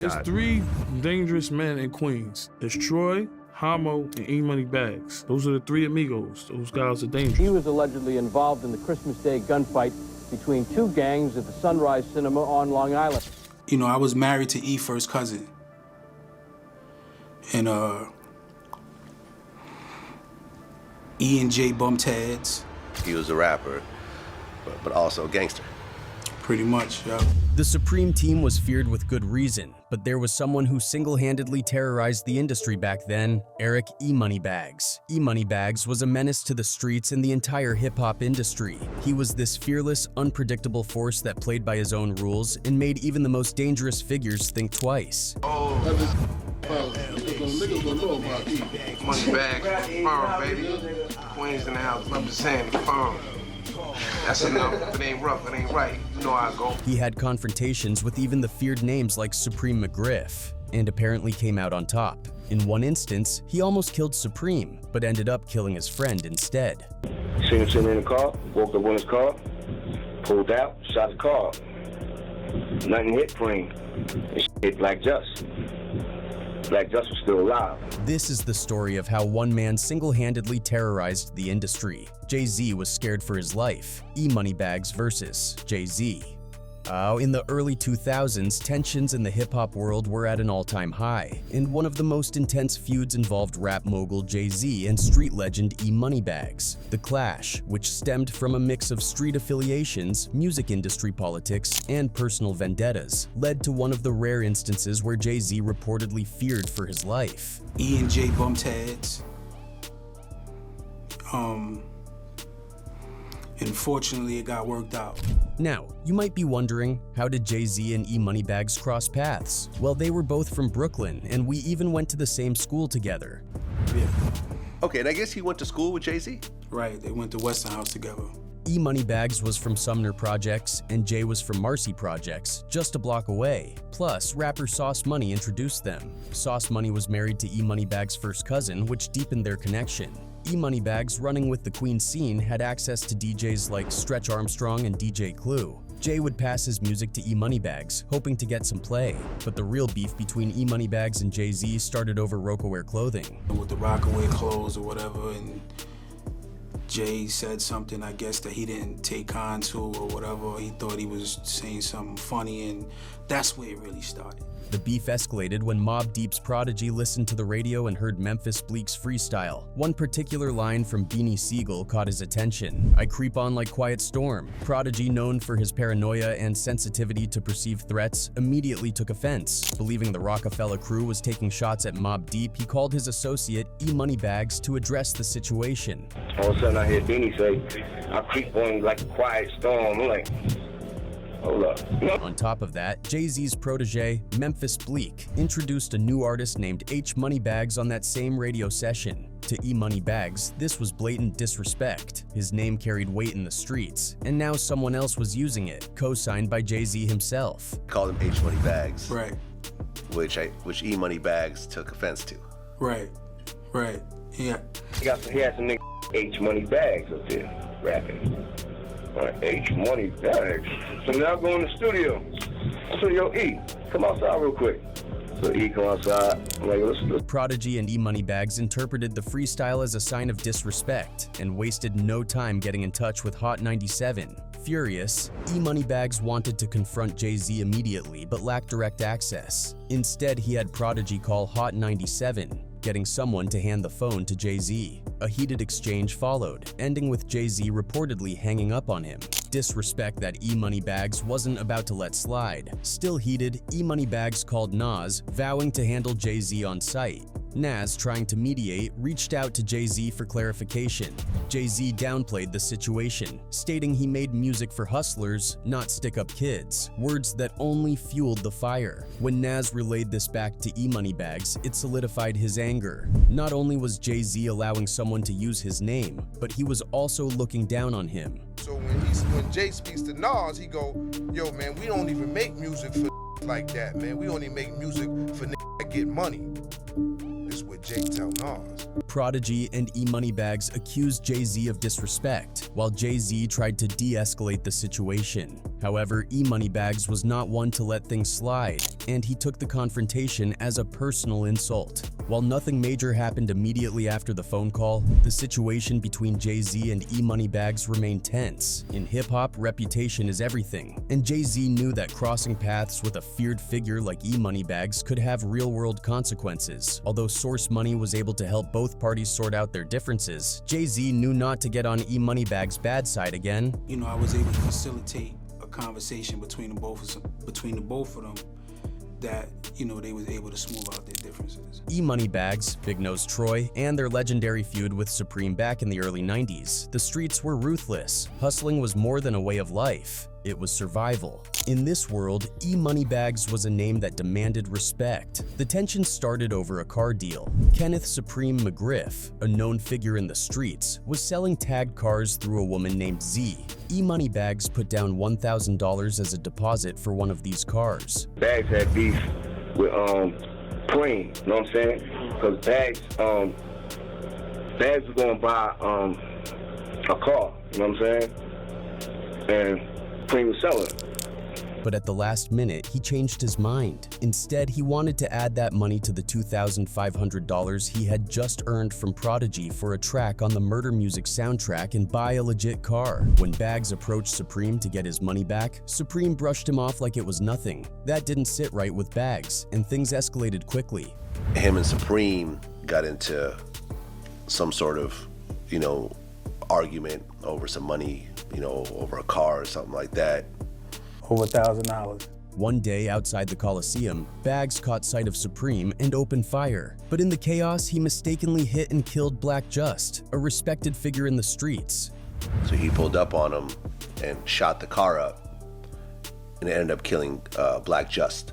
There's three dangerous men in Queens. There's Troy, Hamo, and E-Moneybags. Those are the three amigos. Those guys are dangerous. He was allegedly involved in the Christmas Day gunfight between two gangs at the Sunrise Cinema on Long Island. You know, I was married to E first cousin. And E and J bumped heads. He was a rapper, but also a gangster. Pretty much, yeah. The Supreme Team was feared with good reason, but there was someone who single-handedly terrorized the industry back then, Eric E-Moneybags. E-Moneybags was a menace to the streets and the entire hip-hop industry. He was this fearless, unpredictable force that played by his own rules and made even the most dangerous figures think twice. Moneybags, firm, baby. Queens in the house. I'm just saying, firm. That's enough. If it ain't rough, it ain't right. You know how I go. He had confrontations with even the feared names like Supreme McGriff, and apparently came out on top. In one instance, he almost killed Supreme, but ended up killing his friend instead. Seen him sitting in the car, woke up in his car, pulled out, shot the car. Nothing hit Supreme. It hit Black Just. Black Just was still alive. This is the story of how one man single-handedly terrorized the industry. Jay-Z was scared for his life. E-Moneybags versus Jay-Z. In the early 2000s, tensions in the hip-hop world were at an all-time high, and one of the most intense feuds involved rap mogul Jay-Z and street legend E-Moneybags. The clash, which stemmed from a mix of street affiliations, music industry politics, and personal vendettas, led to one of the rare instances where Jay-Z reportedly feared for his life. E and J bumped heads. And fortunately, it got worked out. Now, you might be wondering, how did Jay-Z and E-Moneybags cross paths? Well, they were both from Brooklyn, and we even went to the same school together. Yeah. Okay, and I guess he went to school with Jay-Z? Right, they went to Westinghouse together. E-Moneybags was from Sumner Projects, and Jay was from Marcy Projects, just a block away. Plus, rapper Sauce Money introduced them. Sauce Money was married to E-Moneybags' first cousin, which deepened their connection. E-Moneybags, running with the Queen scene, had access to DJs like Stretch Armstrong and DJ Clue. Jay would pass his music to E-Moneybags, hoping to get some play. But the real beef between E-Moneybags and Jay-Z started over Rocawear clothing. With the Rockaway clothes or whatever, and Jay said something, I guess, that he didn't take on to or whatever. He thought he was saying something funny, and that's where it really started. The beef escalated when Mobb Deep's Prodigy listened to the radio and heard Memphis Bleek's freestyle. One particular line from Beanie Siegel caught his attention. "I creep on like Quiet Storm." Prodigy, known for his paranoia and sensitivity to perceived threats, immediately took offense. Believing the Rockefeller crew was taking shots at Mobb Deep, he called his associate E-Moneybags to address the situation. All of a sudden I hear Beanie say, "I creep on like a quiet storm." I'm like, hold up. On top of that, Jay-Z's protege, Memphis Bleek, introduced a new artist named H-Moneybags on that same radio session. To E-Moneybags, this was blatant disrespect. His name carried weight in the streets, and now someone else was using it, co-signed by Jay-Z himself. Called him H-Moneybags. Right. Which E-Moneybags took offense to. Right. Yeah. He had some nigga H-Moneybags up there rapping. H-Moneybags. So now I go in the studio. I said, "Yo, E, come outside real quick." So E come outside. I'm like, let's. Prodigy and E-Moneybags interpreted the freestyle as a sign of disrespect and wasted no time getting in touch with Hot 97. Furious, E-Moneybags wanted to confront Jay-Z immediately but lacked direct access. Instead, he had Prodigy call Hot 97, getting someone to hand the phone to Jay-Z. A heated exchange followed, ending with Jay-Z reportedly hanging up on him. Disrespect that E-Moneybags wasn't about to let slide. Still heated, E-Moneybags called Nas, vowing to handle Jay-Z on site. Nas, trying to mediate, reached out to Jay-Z for clarification. Jay-Z downplayed the situation, stating he made music for hustlers, not stick-up kids, words that only fueled the fire. When Nas relayed this back to E-Moneybags, it solidified his anger. Not only was Jay-Z allowing someone to use his name, but he was also looking down on him. So when Jay speaks to Nas, he go, "Yo, man, we don't even make music for like that, man. We only make music for that get money." This is what Jake tell Nas. Prodigy and E-Moneybags accused Jay-Z of disrespect, while Jay-Z tried to de-escalate the situation. However, E-Moneybags was not one to let things slide, and he took the confrontation as a personal insult. While nothing major happened immediately after the phone call, the situation between Jay-Z and E-Moneybags remained tense. In hip-hop, reputation is everything, and Jay-Z knew that crossing paths with a feared figure like E-Moneybags could have real-world consequences. Although Source Money was able to help both parties sort out their differences, Jay-Z knew not to get on E-Moneybags' bad side again. You know, I was able to facilitate a conversation between the both of them that, you know, they was able to smooth out their differences. E-Moneybags, Big Nose Troy, and their legendary feud with Supreme back in the early 90s. The streets were ruthless. Hustling was more than a way of life. It was survival. In this world, E-Moneybags was a name that demanded respect. The tension started over a car deal. Kenneth Supreme McGriff, a known figure in the streets, was selling tagged cars through a woman named Z. E-Moneybags put down $1,000 as a deposit for one of these cars. Bags had beef with Preem, you know what I'm saying? Because Bags was going to buy a car, you know what I'm saying? And Preem was selling it. But at the last minute, he changed his mind. Instead, he wanted to add that money to the $2,500 he had just earned from Prodigy for a track on the Murder Music soundtrack and buy a legit car. When Bags approached Supreme to get his money back, Supreme brushed him off like it was nothing. That didn't sit right with Bags, and things escalated quickly. Him and Supreme got into some sort of, you know, argument over some money, you know, over a car or something like that. Over $1,000. One day outside the Coliseum, Bags caught sight of Supreme and opened fire. But in the chaos, he mistakenly hit and killed Black Just, a respected figure in the streets. So he pulled up on him and shot the car up, and it ended up killing Black Just,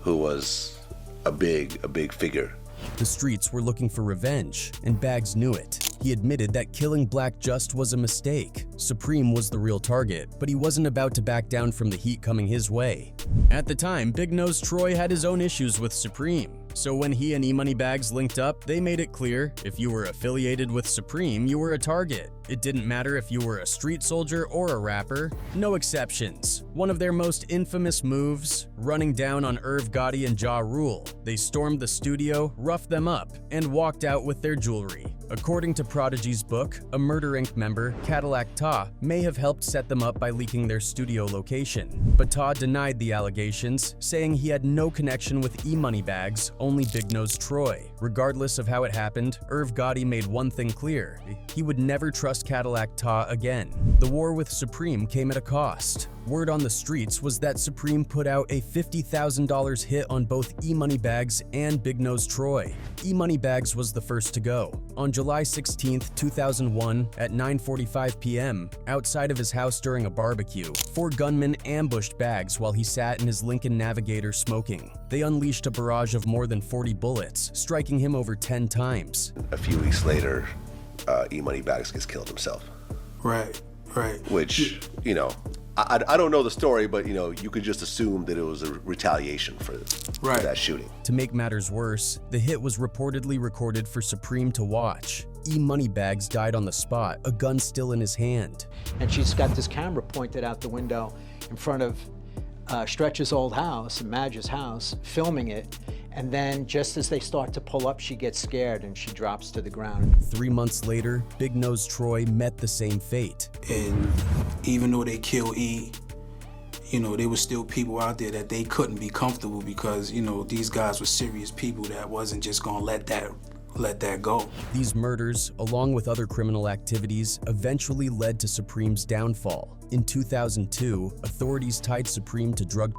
who was a big figure. The streets were looking for revenge, and Bags knew it. He admitted that killing Black Just was a mistake. Supreme was the real target, but he wasn't about to back down from the heat coming his way. At the time, Big Nose Troy had his own issues with Supreme. So when he and E-Moneybags linked up, they made it clear, if you were affiliated with Supreme, you were a target. It didn't matter if you were a street soldier or a rapper. No exceptions. One of their most infamous moves, running down on Irv Gotti and Ja Rule. They stormed the studio, roughed them up, and walked out with their jewelry. According to Prodigy's book, a Murder Inc. member, Cadillac Ta, may have helped set them up by leaking their studio location. But Ta denied the allegations, saying he had no connection with E-Moneybags, only Big Nose Troy. Regardless of how it happened, Irv Gotti made one thing clear: he would never trust Cadillac Ta again. The war with Supreme came at a cost. Word on the streets was that Supreme put out a $50,000 hit on both E-Moneybags and Big Nose Troy. E-Moneybags was the first to go. On July 16, 2001, at 9:45 p.m., outside of his house during a barbecue, 4 gunmen ambushed Bags while he sat in his Lincoln Navigator smoking. They unleashed a barrage of more than 40 bullets, striking him over 10 times. A few weeks later, E-Moneybags gets killed himself. Right. Which, you know, I don't know the story, but, you know, you could just assume that it was a retaliation for that shooting. To make matters worse, the hit was reportedly recorded for Supreme to watch. E-Moneybags died on the spot, a gun still in his hand. And she's got this camera pointed out the window in front of Stretch's old house, Madge's house, filming it. And then just as they start to pull up, she gets scared and she drops to the ground. 3 months later, Big Nose Troy met the same fate. And even though they killed E, you know, there were still people out there that they couldn't be comfortable because, you know, these guys were serious people that wasn't just gonna let that go. These murders, along with other criminal activities, eventually led to Supreme's downfall. In 2002, authorities tied Supreme to drug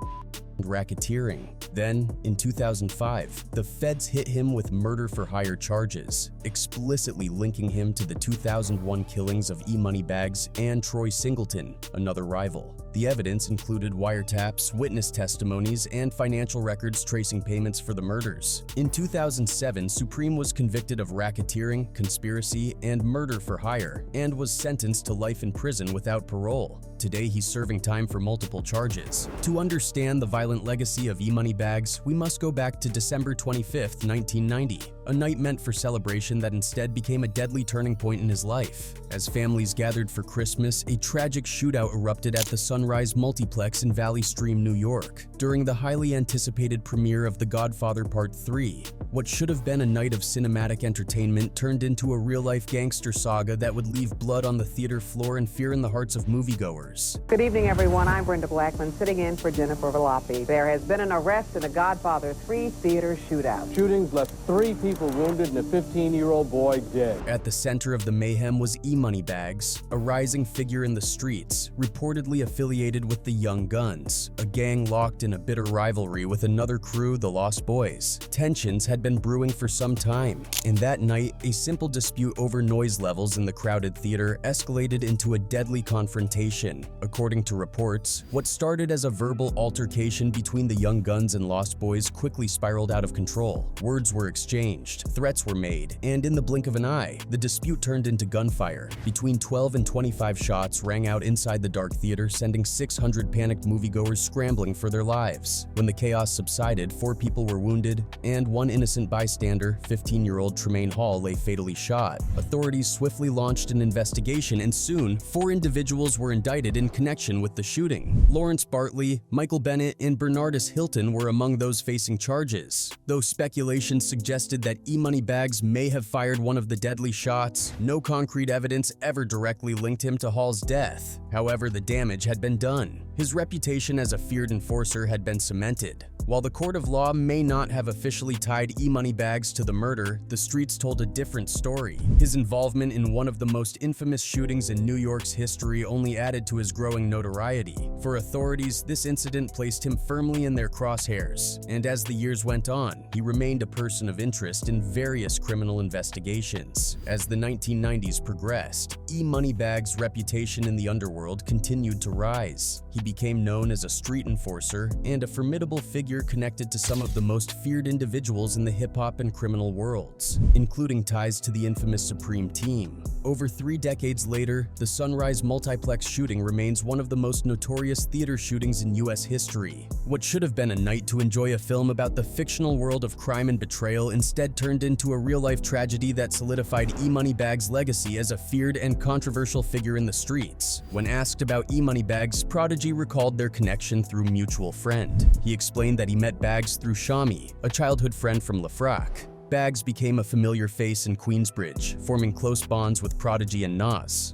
racketeering. Then, in 2005, the feds hit him with murder-for-hire charges, explicitly linking him to the 2001 killings of E-Moneybags and Troy Singleton, another rival. The evidence included wiretaps, witness testimonies, and financial records tracing payments for the murders. In 2007, Supreme was convicted of racketeering, conspiracy, and murder for hire, and was sentenced to life in prison without parole. Today, he's serving time for multiple charges. To understand the violent legacy of E-Moneybags E-Moneybags, we must go back to December 25th, 1990, a night meant for celebration that instead became a deadly turning point in his life. As families gathered for Christmas, a tragic shootout erupted at the Sunrise Multiplex in Valley Stream, New York, during the highly anticipated premiere of The Godfather Part 3. What should have been a night of cinematic entertainment turned into a real-life gangster saga that would leave blood on the theater floor and fear in the hearts of moviegoers. Good evening, everyone. I'm Brenda Blackman, sitting in for Jennifer Valapi. There has been an arrest in a Godfather 3 theater shootout. Shootings left 3 people wounded and a 15-year-old boy dead. At the center of the mayhem was E-Moneybags, a rising figure in the streets, reportedly affiliated with the Young Guns, a gang locked in a bitter rivalry with another crew, the Lost Boys. Tensions had been brewing for some time, and that night, a simple dispute over noise levels in the crowded theater escalated into a deadly confrontation. According to reports, what started as a verbal altercation between the Young Guns and Lost Boys quickly spiraled out of control. Words were exchanged, threats were made, and in the blink of an eye, the dispute turned into gunfire. Between 12 and 25 shots rang out inside the dark theater, sending 600 panicked moviegoers scrambling for their lives. When the chaos subsided, 4 people were wounded, and one innocent bystander, 15-year-old Tremaine Hall, lay fatally shot. Authorities swiftly launched an investigation, and soon, 4 individuals were indicted in connection with the shooting. Lawrence Bartley, Michael Bennett, and Bernardus Hilton were among those facing charges. Though speculation suggested that E-Moneybags may have fired one of the deadly shots, no concrete evidence ever directly linked him to Hall's death. However, the damage had been done. His reputation as a feared enforcer had been cemented. While the court of law may not have officially tied E-Moneybags to the murder, the streets told a different story. His involvement in one of the most infamous shootings in New York's history only added to his growing notoriety. For authorities, this incident placed him firmly in their crosshairs, and as the years went on, he remained a person of interest in various criminal investigations. As the 1990s progressed, E-Moneybags' reputation in the underworld continued to rise. He became known as a street enforcer and a formidable figure connected to some of the most feared individuals in the hip-hop and criminal worlds, including ties to the infamous Supreme Team. Over 3 decades later, the Sunrise Multiplex shooting remains one of the most notorious theater shootings in U.S. history. What should have been a night to enjoy a film about the fictional world of crime and betrayal instead turned into a real-life tragedy that solidified E-Moneybags' legacy as a feared and controversial figure in the streets. When asked about E-Moneybags, Prodigy recalled their connection through a mutual friend. He explained that he met Bags through Shami, a childhood friend from Lafrac. Bags became a familiar face in Queensbridge, forming close bonds with Prodigy and Nas.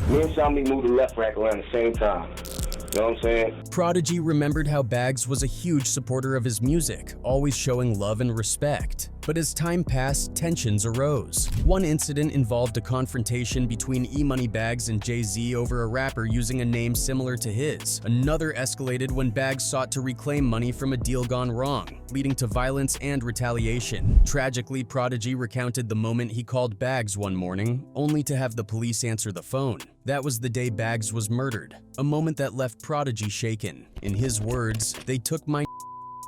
Me and Shami moved to Lafrac around the same time. You know what I'm saying? Prodigy remembered how Bags was a huge supporter of his music, always showing love and respect. But as time passed, tensions arose. One incident involved a confrontation between E-Moneybags and Jay-Z over a rapper using a name similar to his. Another escalated when Bags sought to reclaim money from a deal gone wrong, leading to violence and retaliation. Tragically, Prodigy recounted the moment he called Bags one morning, only to have the police answer the phone. That was the day Bags was murdered, a moment that left Prodigy shaken. In his words, "They took my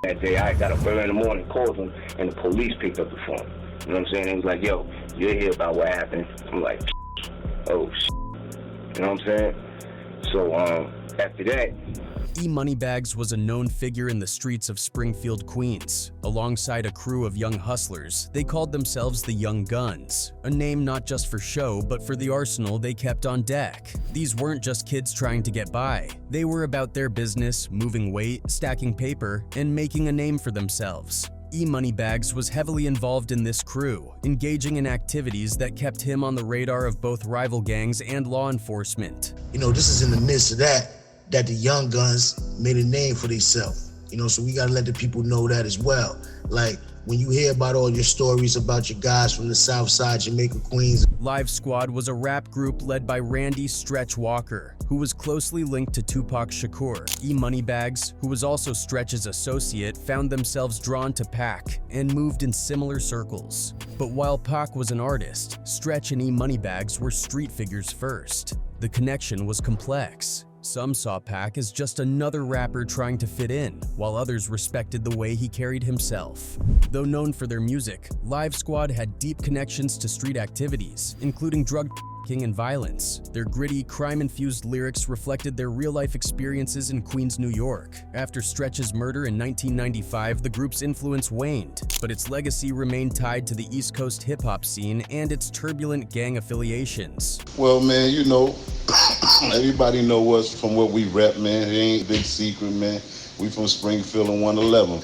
That day, I got up early in the morning, called them, and the police picked up the phone. You know what I'm saying? It was like, yo, you'll hear about what happened. I'm like, oh, you know what I'm saying? So, after that, E-Moneybags was a known figure in the streets of Springfield, Queens. Alongside a crew of young hustlers, they called themselves the Young Guns, a name not just for show, but for the arsenal they kept on deck. These weren't just kids trying to get by. They were about their business, moving weight, stacking paper, and making a name for themselves. E-Moneybags was heavily involved in this crew, engaging in activities that kept him on the radar of both rival gangs and law enforcement. You know, this is in the midst of that the Young Guns made a name for themselves. You know, so we gotta let the people know that as well. Like, when you hear about all your stories about your guys from the South Side, Jamaica, Queens. Live Squad was a rap group led by Randy Stretch Walker, who was closely linked to Tupac Shakur. E-Moneybags, who was also Stretch's associate, found themselves drawn to Pac and moved in similar circles. But while Pac was an artist, Stretch and E-Moneybags were street figures first. The connection was complex. Some saw Pac as just another rapper trying to fit in, while others respected the way he carried himself. Though known for their music, Live Squad had deep connections to street activities, including drug trafficking, and violence. Their gritty, crime-infused lyrics reflected their real-life experiences in Queens, New York. After Stretch's murder in 1995, the group's influence waned, but its legacy remained tied to the East Coast hip-hop scene and its turbulent gang affiliations. Well, man, you know, everybody know us from what we rep, man. It ain't a big secret, man. We from Springfield and 111.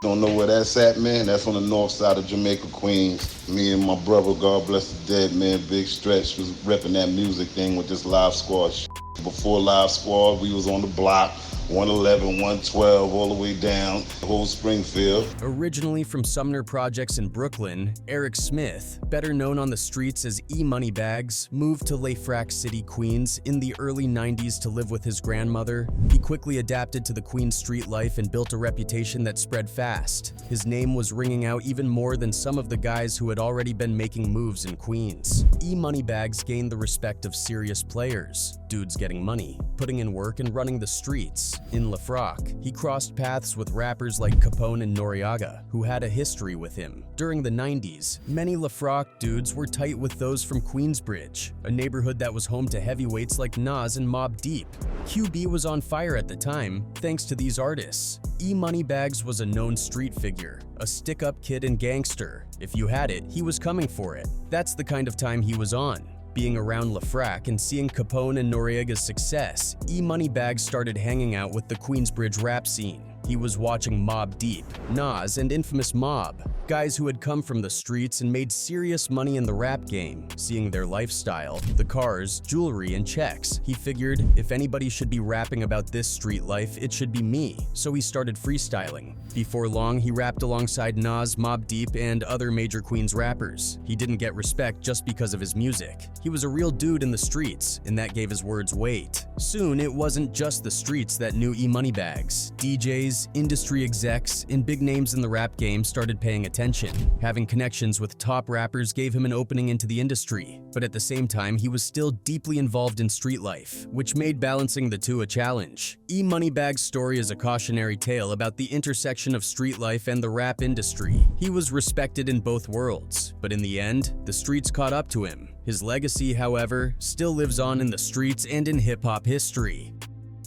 Don't know where that's at, man. That's on the north side of Jamaica, Queens. Me and my brother, God bless the dead, man, Big Stretch, was repping that music thing with this Live Squad shit. Before Live Squad, we was on the block, 111, 112, all the way down, the whole Springfield. Originally from Sumner Projects in Brooklyn, Eric Smith, better known on the streets as E-Moneybags, moved to Lefrak City, Queens in the early 90s to live with his grandmother. He quickly adapted to the Queens street life and built a reputation that spread fast. His name was ringing out even more than some of the guys who had already been making moves in Queens. E-Moneybags gained the respect of serious players, dudes getting money, putting in work and running the streets. In Lefrak, he crossed paths with rappers like Capone and Noriega, who had a history with him. During the 90s, many Lefrak dudes were tight with those from Queensbridge, a neighborhood that was home to heavyweights like Nas and Mobb Deep. QB was on fire at the time, thanks to these artists. E-Moneybags was a known street figure, a stick-up kid and gangster. If you had it, he was coming for it. That's the kind of time he was on. Being around Lefrak and seeing Capone and Noriega's success, E-Moneybags started hanging out with the Queensbridge rap scene. He was watching Mobb Deep, Nas, and Infamous Mob, guys who had come from the streets and made serious money in the rap game. Seeing their lifestyle, the cars, jewelry, and checks, he figured if anybody should be rapping about this street life, it should be me. So he started freestyling. Before long, he rapped alongside Nas, Mobb Deep, and other major Queens rappers. He didn't get respect just because of his music. He was a real dude in the streets, and that gave his words weight. Soon, it wasn't just the streets that knew E-Moneybags. DJs, industry execs, and big names in the rap game started paying attention. Having connections with top rappers gave him an opening into the industry, but at the same time, he was still deeply involved in street life, which made balancing the two a challenge. E-Moneybags' story is a cautionary tale about the intersection of street life and the rap industry. He was respected in both worlds, but in the end, the streets caught up to him. His legacy, however, still lives on in the streets and in hip-hop history.